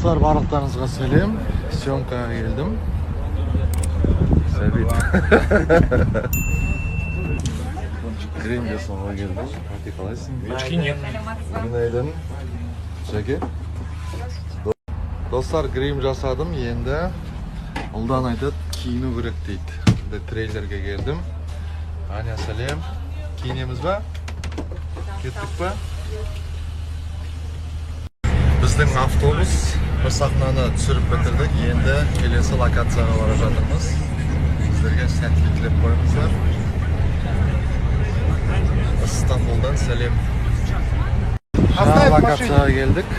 Dostlar, bарлықтарыңызға сәлем. Съемкаға келдім. Сәбит. Грим жасауға келдім. Қайты қалайсың? Günaydın. Жәке. Достар, грим жасадым. Енді ұлдан айтады, киіну керек дейді. Трейлерге келдім. Аня, сәлем. Киінеміз ба? Кеттік ба? Біздің автобус бір сахнаны түсіріп бітірдік. Енді келесі локацияға бара жатырмыз. Сіздерге сәттілік тілеп қойыңыздар. İstanbul'dan сәлем. Жаңа локацияға келдік.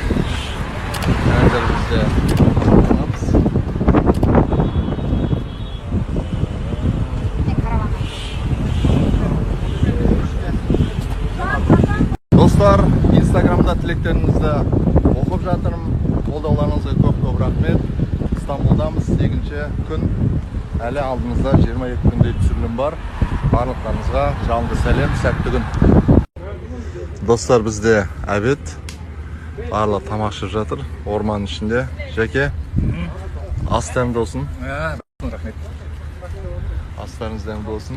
Қазір бізде Dostlar, Instagram'da тілектеріңізді оқып жатырмын. Қолдауларыңызға көп рахмет. İstanbul'dамыз 8-ші күн. Әлі алдымызда 22 күндей түсірілім бар. Барлықтарыңызға жалынды сәлем, сәтті күн. Достар, бізде обед. Барлық тамақ ішіп жатыр. Орман ішінде. Жәке, ас дәмді болсын. Рахмет. Астарыңыз дәмді болсын.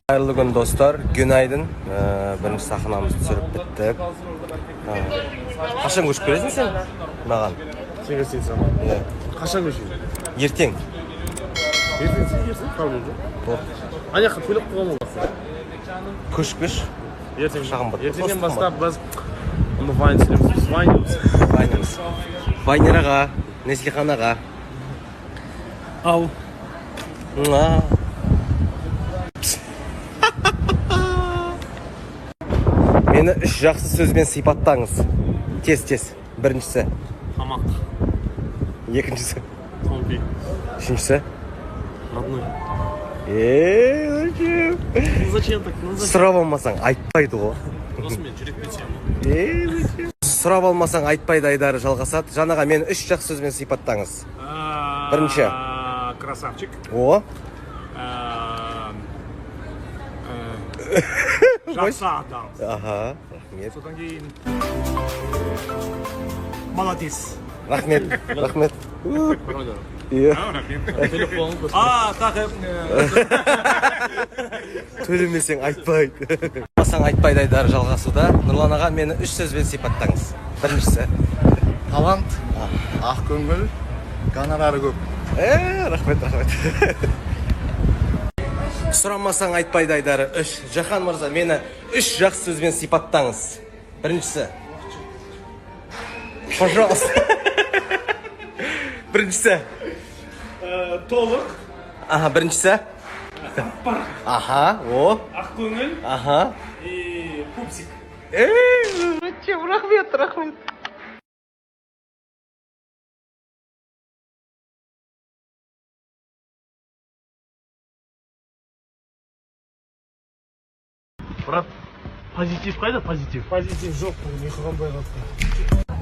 Hayırlı gün dostlar, günaydın. Birinci sahnemizde sürüp bittik. Kaçan koşup görüyorsun sen? Mağan. Sen göstereyim sana. Kaçan koşuyor? Erten. Erten sen yersin, kalmıyordu. Anya kılıp koyalım olmazsa. Kuş. Ertenden бастап biz onu Vine süremiz. Biz Vine'ımız. Vine'ımız. Vine'erağa, Neslihan'a. Al. Meni üç жақсы сөзбен сипаттаңыз. Тез. Біріншісі. Тамақ. Екіншісі. Томпи. Үшіншісі. Родной. Зачем? Ну зачем так? Ну зачем? Сұрап алмасаң айтпайды ғой. Досымен жүрек бетсем. Зачем? Сұрап алмасаң айтпайды айдары жалғасады. Жаңаға мені үш жақсы сөзбен сипаттаңыз. Бірінші. Красавчик. О. Жақсы адам. Аха, рахмет. Содан кейін молодец. Рахмет. Иә. Телефон. Так. Төлемесең айтпайды. Масаң айтпайды айдары жалғасуда. Нұрлан аға, мені үш сөзбен сипаттаңыз. Біріншісі. Талант, ақ көңіл, гонорары көп. Рахмет. Сұрамасаң айтпайды айдары үш. Жахан мырза, мені үш жақсы сөзбен сипаттаңыз. Біріншісі. Пожалуйста. Біріншісі. Толық. Аха, біріншісі. Аха, о. Ақ көңіл. Аха. Пупсик. Рахмет. Брат, позитив қайда? Позитив жоқ, ұйқыған бай қалыпты.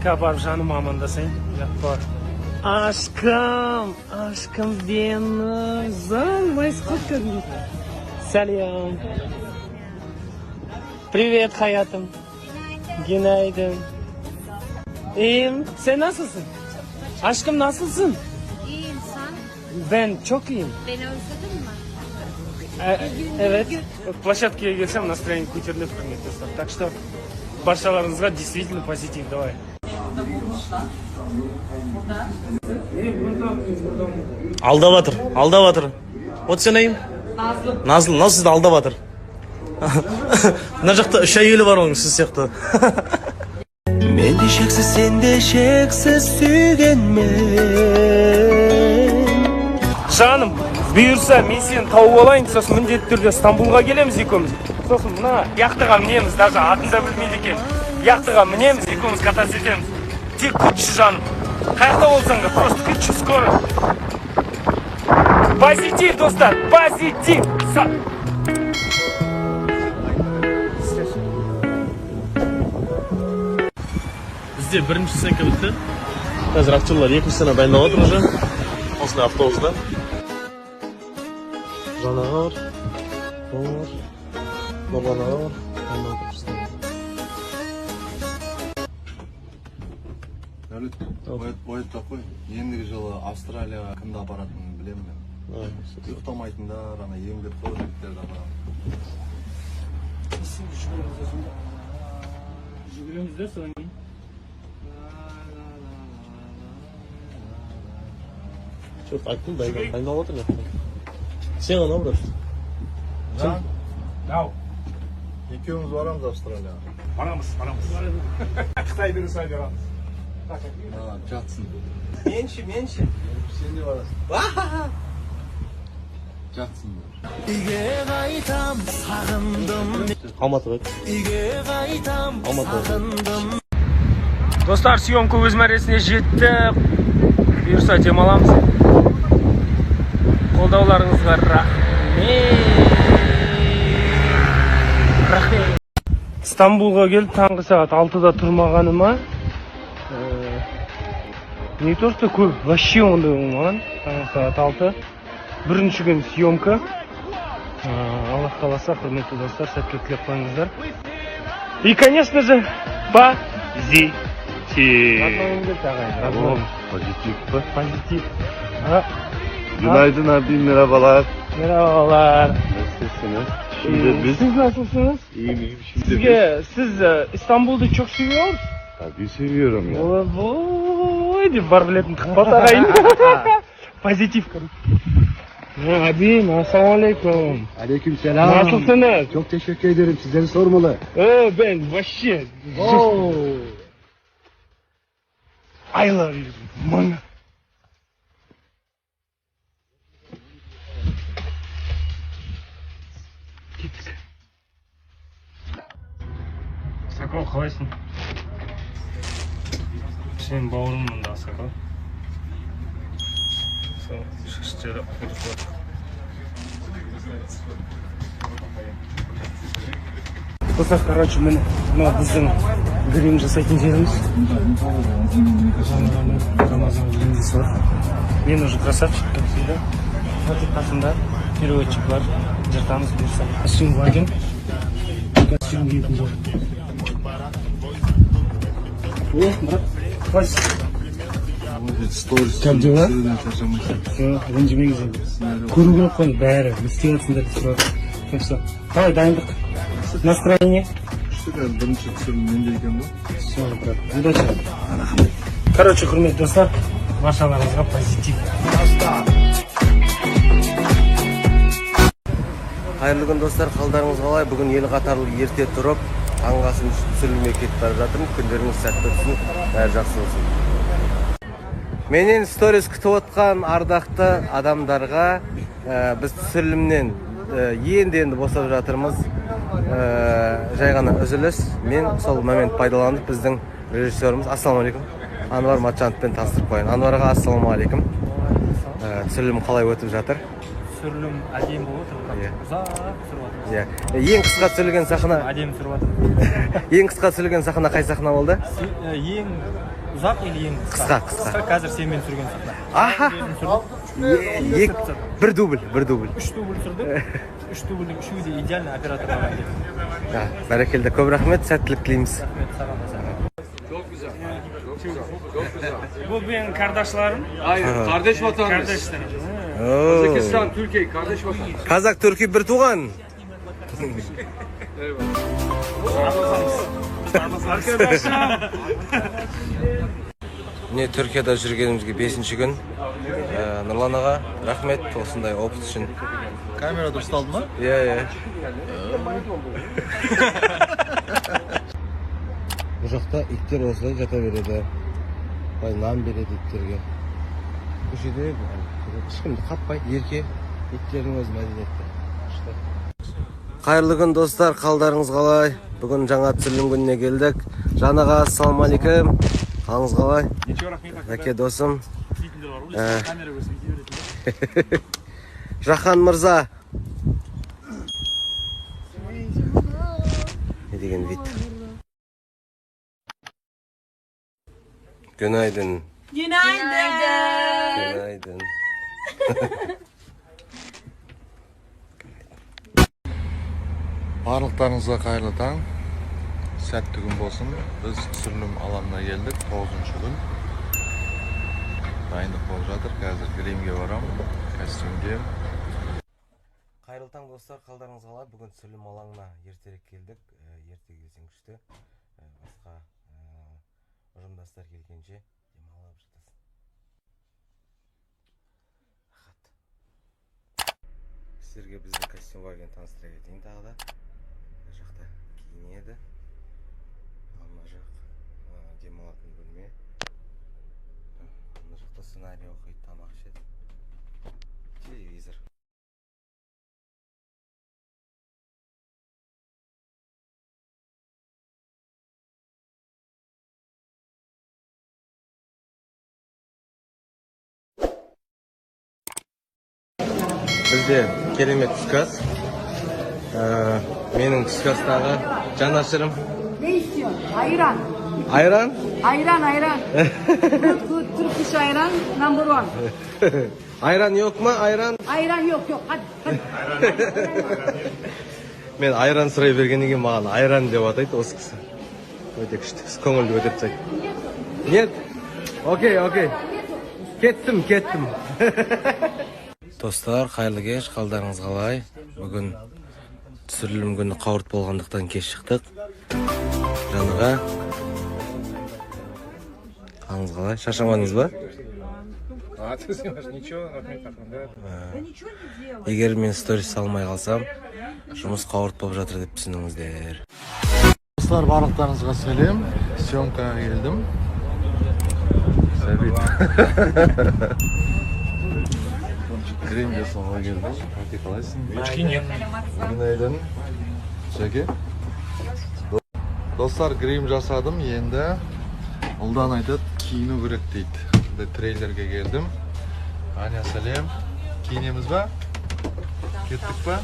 Кабар жаным амандасайын, жатпар. Aşkım benim, zanmay сколько. Selam. Привет hayatım. Günaydın. İyiyim. Sen nasılsın? Aşkım nasılsın? İyiyim sen. Ben çok iyiyim. Beni özledin mi? Evet. Площадкеге келсем, настроение көтеріліп құрмет достар. Так что баршаларыңызға действительно позитив. Давай. Алдап жатыр. Вот сен айым? Назыл сізді алдап жатыр. Мына жақта үш әйелі бар оның сіз сияқты. Мен де шексіз, сен де шексіз сүйгенмен. Жаным, бұйырса мен сені тауып алайын, сосын міндетті түрде Стамбулға келеміз екеуміз. Сосын мына яқтыға мінеміз, даже атын да білмейді екен. Яқтыға мінеміз, екеуміз кататься етеміз. Тек күтші жаным. Қайақта болсаң да, просто күтші, скоро. Позитив, достар, позитив. Бізде бірінші сценка бітті. Қазір актерлар екінші сцена дайындап отыр уже. Осындай автобуста. Жанағар. Нұрлан аға бар. Сәлет, оятпақ қой. Ендігі жылы Австралияға кімді апаратынын білемін мен. Ұйықтамайтындар, ана емдеп қой жігіттерді апарамын. Жүгіреміз де соң. Çok aklım dayı. Ben de anlatırım ya. Sen ona bırak. Ау, Екеуміз барамыз Австралияға. барамыз. Қытайдың сай барамыз. Жатсın. Менші. Sen de barasın. Жатsın. Алматы бak. Алматы. Достар, съемка өз мәресіне жетті. Бұйырса демаламыз. Қолдауларыңызға рахмет. Стамбулға келіп таңғы сағат 6-да тұрмағаныма не то что көп, вообще ондай болмаған. Таңғы сағат 6. Бірінші күн съемка. Аллах қаласа, құрметті достар, сәттілік тілеп қойыңыздар. И, конечно же, позитив. Pozitif. Позитив. Günaydın abi, merhabalar. Merhabalar. Nasılsınız? Şimdi biz... Siz nasılsınız? İyiyim. Şimdi Siz İstanbul'da çok seviyoruz. Tabii seviyorum ya. Oy deyip var bilетін қымбат ағайын. Позитив. Abi, assalamualaikum. Aleykümselam. Nasılsınız? Çok teşekkür ederim. Sizleri sormalı. Ben вообще. I love you. Manga. Gittik. Sakal қалайсың? Сенің бауырыңмын да, Sakal. Шаштары құртылып. Достар, короче, міне біздің грим жасайтын жеріміз. Рамазан линзасы бар. Мен уже красавчик, как всегда. Қасымда переводчик бар. Жыртамыз бұйырса. Костюм вагин. Костюм киетін жер. Брат, қалайсың? Как дела? Все, ренжімеңіз енді. Көру керек қой, бәрі. Не істеватсыңдар деп сұрады. Так что, қалай дайындық? Настроение? Бірінші түсірілім менде екен ғой. Все, брат, удачи. Короче, құрметті достар, баршаларыңызға позитив. Қайырлы күн достар, қалдарыңыз қалай? Бүгін ел қатарлы ерте тұрып, таңғасын түсірілмей кетіп бара жатырмын. Күндеріңіз сәтті өтсін, бәрі жақсы болсын. Менен сторис күтіп отқан ардақты адамдарға біз түсірілімнен енді босап жатырмыз. Жай ғана үзіліс. Мен сол момент пайдаланып біздің режиссеріміз, ассаламалейкум, Анвар Матчановпен таныстырып қояйын. Анварға ассаламалейкум. Түсірілім қалай өтіп жатыр? Түсірілім әдемі болып отыр. Ұзақ түсіріп жатыр. Ең қысқа түсірілген сахна. Әдемі түсіріп жатыр. Ең қысқа түсірілген сахна қай сахна болды? Ең ұзақ или ең Қысқа. Қазір сенімен түсірген сахна. Аха. Бір дубль. 3 дубль түсірдік. 3 дубльдің үшеуі де идеально операторға келді. Бәрекелді, көп рахмет, сәттілік тілейміз. Bu benim kardeşlerim. Hayır, kardeş vatandaş. Kardeşlerim. Kazakistan, Türkiye, kardeş vatandaş. Қазақ, түркі бір туған. Arkadaşlar. Міне Түркияда жүргенімізге 5-ші күн. Нұрлан аға, рахмет осындай опыт үшін. Камерада ұсталды ма? Иә. Бұл жақта иттер осылай жата береді. Нан береді иттерге. Көшеде ешкімді қаппай, ерке иттердің өз мәдениетті. Қайырлы күн достар, қалдарыңыз қалай? Бүгін жаңа түсірілім күніне келдік. Жанаға ассаламалейкум. Қалыңыз қалай? Әке досым. Жахан мырза. Не деген вид? Günaydın. Günaydın. Барлықтарыңызға қайырлы таң. sәтті күн болсын. Біз түсірілім алаңына келдік, 9-ші күн. Дайындық болып жатыр. Қазір гримге барам, костюмге. Қайырлы таң достар, қалдарыңыз қалай? Бүгін түсірілім алаңына ертерек келдік. Ерте келсең күшті. Басқа ұжымдастар келгенше демалып жатасың. Сіздерге біздің костюм барген таныстыра кетейін тағы да. Мына жақта киінеді. Мына жақ демалатын бөлме. Мына жақта сценарий оқиды, тамақ ішеді. Телевизор. Бізде керемет түскас. Менің түскастағы жанашырым. Ne istiyorsun? Ayran. Ayran? Ayran. Good Turkish ayran number one. Ayran yok mu? Ayran? Ayran yok. Hadi. Мен айран сұрай бергеннен кейін маған айран деп атайды осы кісі. Өте күшті, көңілді өтіп тастайды. Нет? Окей. Кеттім. Достар, қайырлы кеш, қалдарыңыз қалай? Бүгін түсірілім күні қауырт болғандықтан кеш шықтық. Жаныға. Қалыңыз қалай? Шашамадыңыз ба? Егер мен сторис салмай қалсам, жұмыс қауырт болып жатыр деп түсініңіздер. Dostlar, барлықтарыңызға сәлем. Съемкаға келдім. Сәбит. Гримге соңға келдім. Қайты қалайсың? Günaydın. Жеке. Достар, грим жасадым. Енді ұлдан айтады, киіну керек дейді. Трейлерге келдім. Аня, сәлем. Киінеміз ба? Кеттік ба?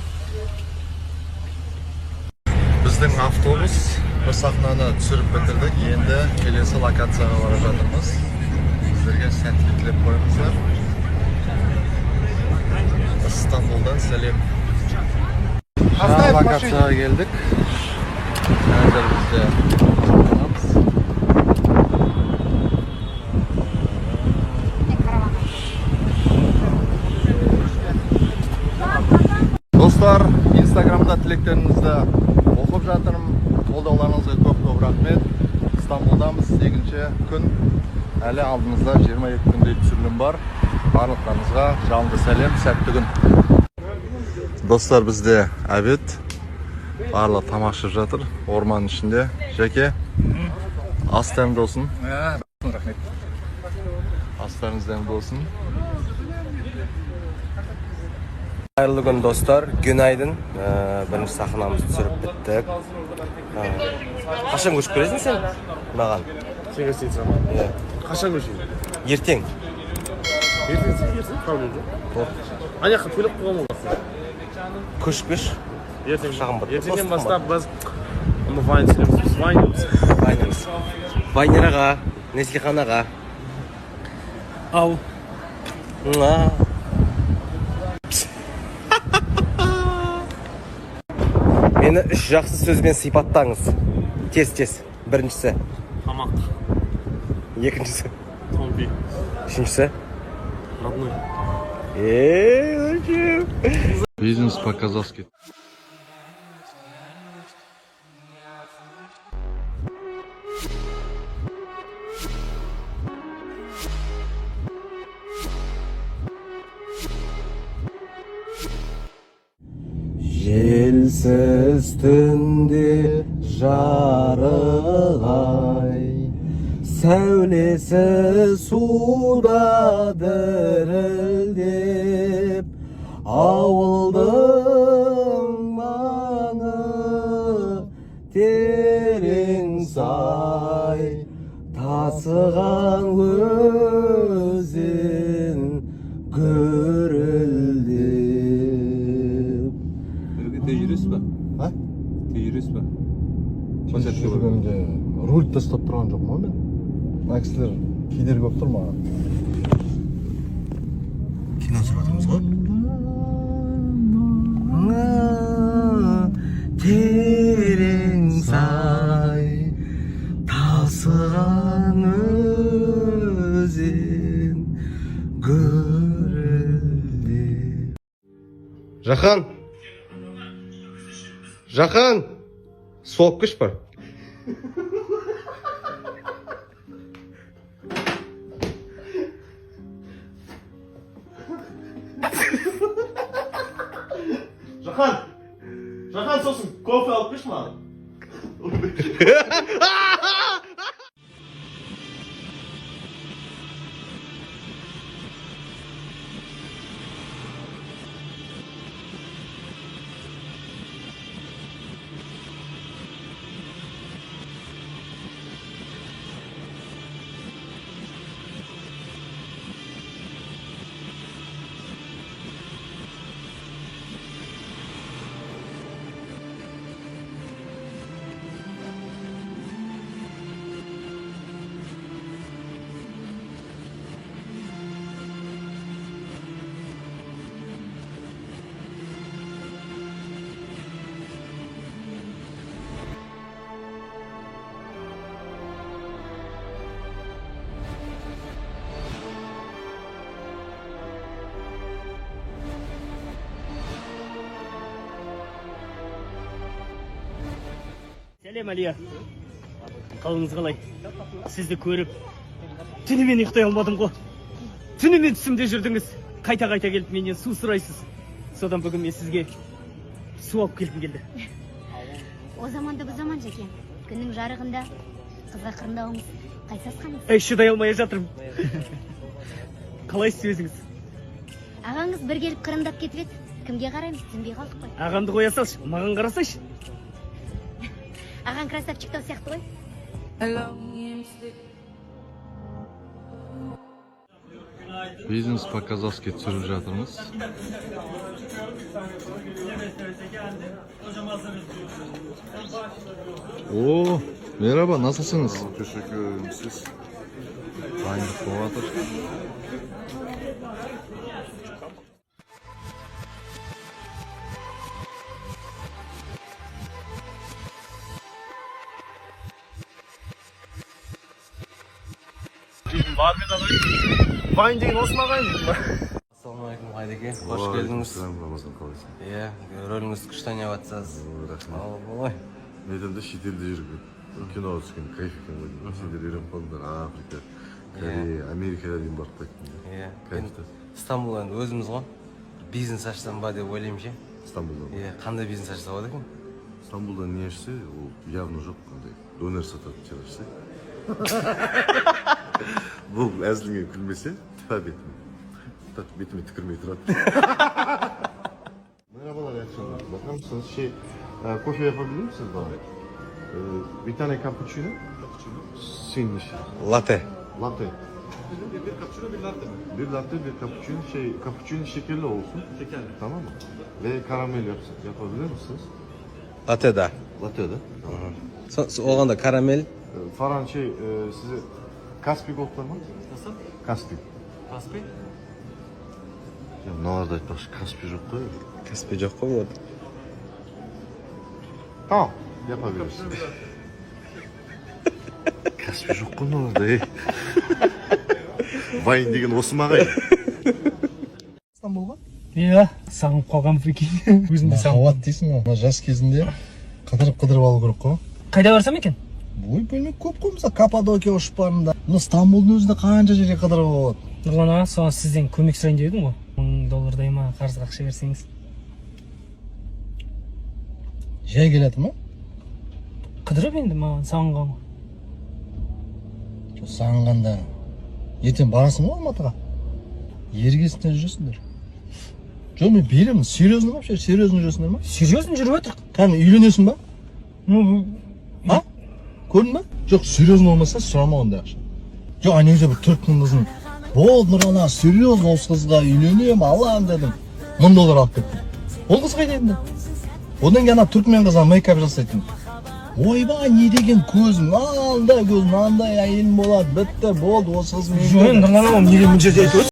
Біздің автобус бір сахнаны түсіріп бітірдік. Енді келесі локацияға бара жатырмыз. Сіздерге сәттілік тілеп қойыңыздар. İstanbul'dan сәлем. Жаңа локацияға келдік. Қазір бізде Достар, Instagram'da тілектеріңізді оқып жатырмын. Қолдауларыңызға көп рахмет. İstanbul'дамыз 8-ші күн. Әлі алдымызда 22 күндей түсірілім бар. Барлықтарыңызға жалынды сәлем, сәтті күн. Достар, бізде обед. Барлығы тамақ ішіп жатыр. Орман ішінде. Жеке, ас дәмді болсын. Рахмет. Астарыңыз дәмді болсын. Қайырлы күн достар, günaydın. Бірінші сахнамызды түсіріп біттік. Қашан көшіп келесің сен? Маған. Сен істейсің. Қашан көшейін? Ертең. Ертең, проблем жоқ. Ана жаққа төлеп қойған ол. Көшіп кеш. Ертең Шағым бір. ертеңнен бастап біз вайн түсіреміз. Вайнымыз. Вайнераға, Неслиханаға. Ау. Мені үш жақсы сөзбен сипаттаңыз. Тез. Біріншісі. Тамақ. Екіншісі. Томпи. Үшіншісі. Родной. Бизнес по-казахски. Желсіз түнде жарығай, сәулесі суда дірілдеп, ауылдың маңы терең сай, тасыған өзен гүрілдеп. Tecrüs mü? Ha? Tecrüs mü? Жүргенде руль тастап тұрған жоқ ма мен? Мына кісілер кедергі болып тұр маған. Кино түсіріп жатырмыз ғой. Терең сай, өзен көрелі. Жақан, соғып күш бар. Жақан сосын кофе алып кеш маған. Сәлем Әлия. Қалыңыз қалай? Сізді көріп, түнімен ұйықтай алмадым ғой. Түнімен түсімде жүрдіңіз. Қайта-қайта келіп менен су сұрайсыз. Содан бүгін мен сізге су алып келгім келді. О заманда bu zaman Жекен. Күннің жарығында қызға қырындауыңыз қайсасқаныңыз? Шыдай алмай жатырмын. Қалайсыз өзіңіз? Ағаңыз бір келіп қырындап кетіп еді. Кімге қараймыз? Түсінбей қалдық қой. Ағамды қоя салшы, маған қарасайшы. Ағаң красавчиктау сияқты ғой. Бизнес показовский түсіріп жатырмыз. О, merhaba, nasılsınız? Teşekkür ederim siz. Dayınlık boğadır. Вайн деген осы маған. Ассалаумағалейкум Қайдеке, қош келдіңіз. Рамазан қалайсың? Иә, рөліңізді күшті ойнап жатсыз. Ал болай. Недемде шетелде жүріп кино түскен кайф екен ғой. Сендер үйреніп қалдыңдар. Африка, Корея, Америкаға дейін барып қайттың. Иә, Кайфта. Стамбул енді өзіміз ғой. Бизнес ашсам ба деп ойлаймын ше. Стамбулда. Иә, қандай бизнес ашса болады екен? Стамбулда не ашса, ол явно жоқ қандай. Донер сататын жер ашса. Бұл әзіліңе күлмесе, тіпа бетіме түкірмей тұрады. Merhabalar, iyi akşamlar. Bakar mısınız kofe yapabilir misiniz bana? Bir tane cappuccino. Sinmiş. Latte. Latte. Bir cappuccino, bir latte mi? Bir latte, bir cappuccino. Cappuccino şekerli olsun. Şekerli. Tamam mı? Ve karamel yapabilir misiniz? Latte da. Latte de. Tamam. Oğlan da karamel. Falan size Kaspi Gold'lar mı? Nasıl? Kaspi. Kaspi? Ya nerede айтпақшы Kaspi жоқ қой. Kaspi жоқ қой вот. Tamam. Yapabilirsin. Kaspi жоқ қой nerede? Вайн деген осы маған. İstanbul'a? Иә, сағынып қалғам екен. Өзімді Хават дейсің ғой. Мына жас кезінде қыдырып алу керек қой. Қайда барсам екен? Ой, білмей көп қой, мысалы Каппадокия ұшып барында. Мына Стамбулдың өзінде қанша жерге қыдырып алады. Нұрлан аға, соған сізден көмек сұрайын деп едім ғой. $1000 ма қарызға ақша берсеңіз. Жай келеді ма? Қыдырып енді маған сағынған ғой. Сағынғанда ертең барасың ғой Алматыға. Ергесінде жүресіңдер. Жоқ, мен беремін. Серьезно вообще? Серьезно жүресіңдер ма? Серьезно жүріп отыр. Кәдімгі үйленесің ба? Ну, А? Көрдің ба? Жоқ, серьезно болмаса сұрама ондай ақша. Жоқ, негізі бір түріктің қызын болды Нұрана, серьезно осы қызға үйленем, алам дедім. $1000 алып кеттім. Ол қыз қайда енді? Одан кейін ана түрікмен қызға мейкап жасайтын. Ойбай, не деген көзің, андай көзің, андай әйелің болады, бітті, болды, осы қыз мен. Нұрлан аға, неге мына жерде айтып